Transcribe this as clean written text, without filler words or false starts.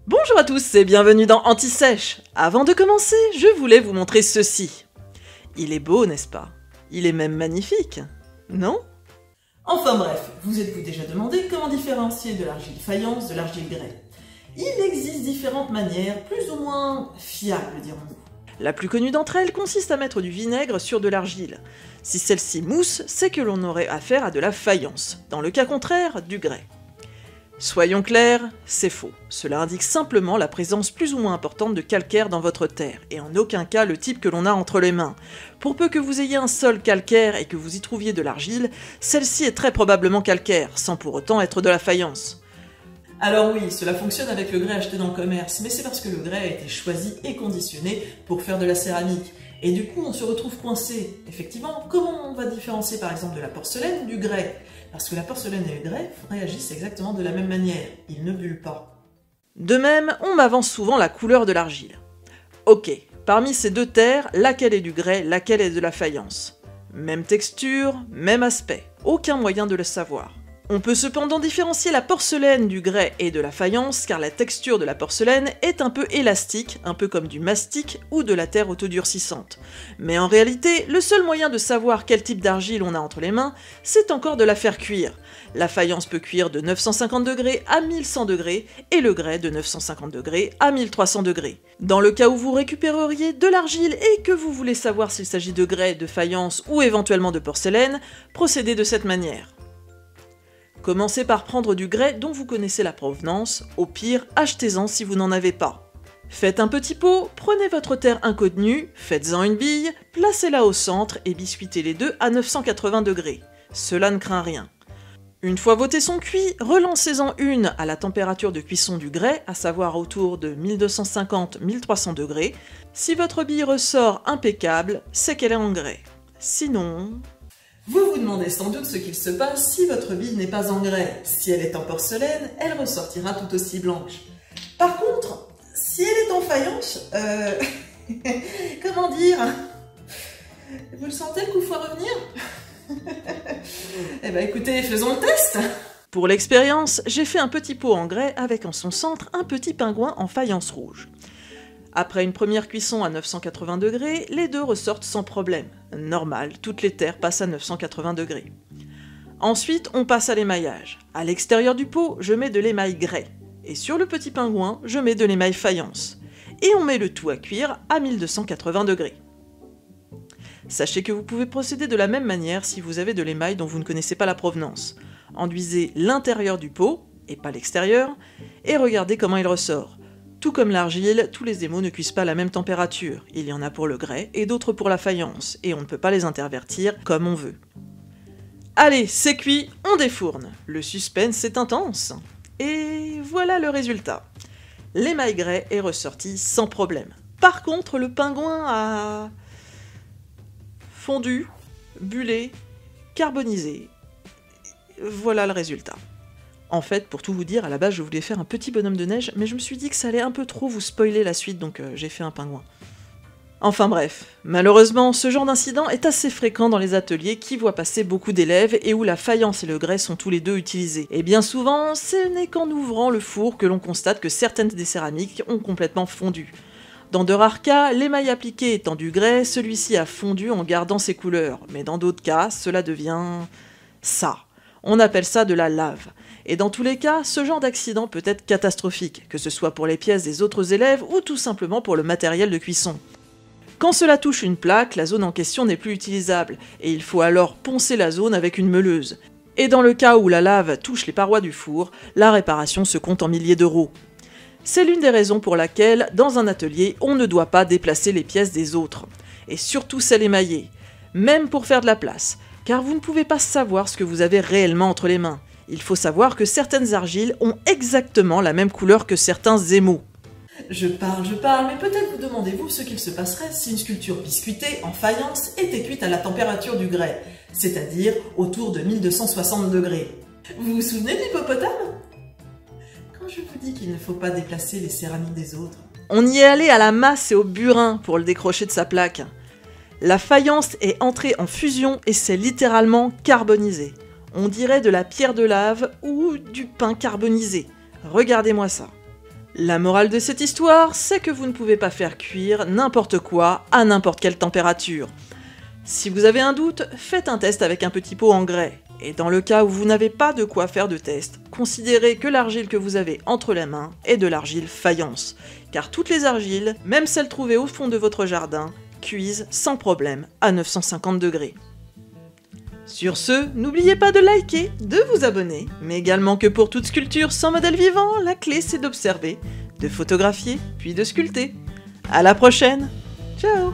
Bonjour à tous et bienvenue dans Anti-Sèche. Avant de commencer, je voulais vous montrer ceci. Il est beau, n'est-ce pas? Il est même magnifique, non? Enfin bref, vous êtes-vous déjà demandé comment différencier de l'argile faïence de l'argile grès? Il existe différentes manières, plus ou moins fiables, dirons-nous. La plus connue d'entre elles consiste à mettre du vinaigre sur de l'argile. Si celle-ci mousse, c'est que l'on aurait affaire à de la faïence. Dans le cas contraire, du grès. Soyons clairs, c'est faux. Cela indique simplement la présence plus ou moins importante de calcaire dans votre terre, et en aucun cas le type que l'on a entre les mains. Pour peu que vous ayez un sol calcaire et que vous y trouviez de l'argile, celle-ci est très probablement calcaire, sans pour autant être de la faïence. Alors oui, cela fonctionne avec le grès acheté dans le commerce, mais c'est parce que le grès a été choisi et conditionné pour faire de la céramique. Et du coup, on se retrouve coincé. Effectivement, comment on va différencier par exemple de la porcelaine du grès? Parce que la porcelaine et le grès réagissent exactement de la même manière, ils ne bullent pas. De même, on m'avance souvent la couleur de l'argile. Ok, parmi ces deux terres, laquelle est du grès, laquelle est de la faïence? Même texture, même aspect, aucun moyen de le savoir. On peut cependant différencier la porcelaine du grès et de la faïence car la texture de la porcelaine est un peu élastique, un peu comme du mastic ou de la terre autodurcissante. Mais en réalité, le seul moyen de savoir quel type d'argile on a entre les mains, c'est encore de la faire cuire. La faïence peut cuire de 950 degrés à 1100 degrés et le grès de 950 degrés à 1300 degrés. Dans le cas où vous récupéreriez de l'argile et que vous voulez savoir s'il s'agit de grès, de faïence ou éventuellement de porcelaine, procédez de cette manière. Commencez par prendre du grès dont vous connaissez la provenance, au pire, achetez-en si vous n'en avez pas. Faites un petit pot, prenez votre terre inconnue, faites-en une bille, placez-la au centre et biscuitez les deux à 980 degrés. Cela ne craint rien. Une fois vos thés sont cuits, relancez-en une à la température de cuisson du grès, à savoir autour de 1250-1300 degrés. Si votre bille ressort impeccable, c'est qu'elle est en grès. Sinon... Vous vous demandez sans doute ce qu'il se passe si votre bille n'est pas en grès. Si elle est en porcelaine, elle ressortira tout aussi blanche. Par contre, si elle est en faïence, comment dire? Vous le sentez le coup faut revenir? Eh ben écoutez, faisons le test. Pour l'expérience, j'ai fait un petit pot en grès avec en son centre un petit pingouin en faïence rouge. Après une première cuisson à 980 degrés, les deux ressortent sans problème. Normal, toutes les terres passent à 980 degrés. Ensuite, on passe à l'émaillage. À l'extérieur du pot, je mets de l'émail grès. Et sur le petit pingouin, je mets de l'émail faïence. Et on met le tout à cuire à 1280 degrés. Sachez que vous pouvez procéder de la même manière si vous avez de l'émail dont vous ne connaissez pas la provenance. Enduisez l'intérieur du pot, et pas l'extérieur, et regardez comment il ressort. Tout comme l'argile, tous les émaux ne cuisent pas à la même température. Il y en a pour le grès et d'autres pour la faïence, et on ne peut pas les intervertir comme on veut. Allez, c'est cuit, on défourne. Le suspense est intense. Et voilà le résultat. L'émail grès est ressorti sans problème. Par contre, le pingouin a fondu, bullé, carbonisé. Voilà le résultat. En fait, pour tout vous dire, à la base je voulais faire un petit bonhomme de neige, mais je me suis dit que ça allait un peu trop vous spoiler la suite, donc j'ai fait un pingouin. Enfin bref, malheureusement, ce genre d'incident est assez fréquent dans les ateliers qui voient passer beaucoup d'élèves et où la faïence et le grès sont tous les deux utilisés. Et bien souvent, ce n'est qu'en ouvrant le four que l'on constate que certaines des céramiques ont complètement fondu. Dans de rares cas, l'émail appliqué étant du grès, celui-ci a fondu en gardant ses couleurs, mais dans d'autres cas, cela devient... ça. On appelle ça de la lave. Et dans tous les cas, ce genre d'accident peut être catastrophique, que ce soit pour les pièces des autres élèves ou tout simplement pour le matériel de cuisson. Quand cela touche une plaque, la zone en question n'est plus utilisable, et il faut alors poncer la zone avec une meuleuse. Et dans le cas où la lave touche les parois du four, la réparation se compte en milliers d'euros. C'est l'une des raisons pour laquelle, dans un atelier, on ne doit pas déplacer les pièces des autres, et surtout celles émaillées, même pour faire de la place, car vous ne pouvez pas savoir ce que vous avez réellement entre les mains. Il faut savoir que certaines argiles ont exactement la même couleur que certains émaux. Je parle, mais peut-être vous demandez-vous ce qu'il se passerait si une sculpture biscuitée en faïence était cuite à la température du grès, c'est-à-dire autour de 1260 degrés. Vous vous souvenez de l'hippopotame? Quand je vous dis qu'il ne faut pas déplacer les céramiques des autres. On y est allé à la masse et au burin pour le décrocher de sa plaque. La faïence est entrée en fusion et s'est littéralement carbonisée. On dirait de la pierre de lave ou du pain carbonisé. Regardez-moi ça. La morale de cette histoire, c'est que vous ne pouvez pas faire cuire n'importe quoi à n'importe quelle température. Si vous avez un doute, faites un test avec un petit pot en grès. Et dans le cas où vous n'avez pas de quoi faire de test, considérez que l'argile que vous avez entre les mains est de l'argile faïence. Car toutes les argiles, même celles trouvées au fond de votre jardin, cuisent sans problème à 950 degrés. Sur ce, n'oubliez pas de liker, de vous abonner, mais également que pour toute sculpture sans modèle vivant, la clé c'est d'observer, de photographier, puis de sculpter. À la prochaine. Ciao.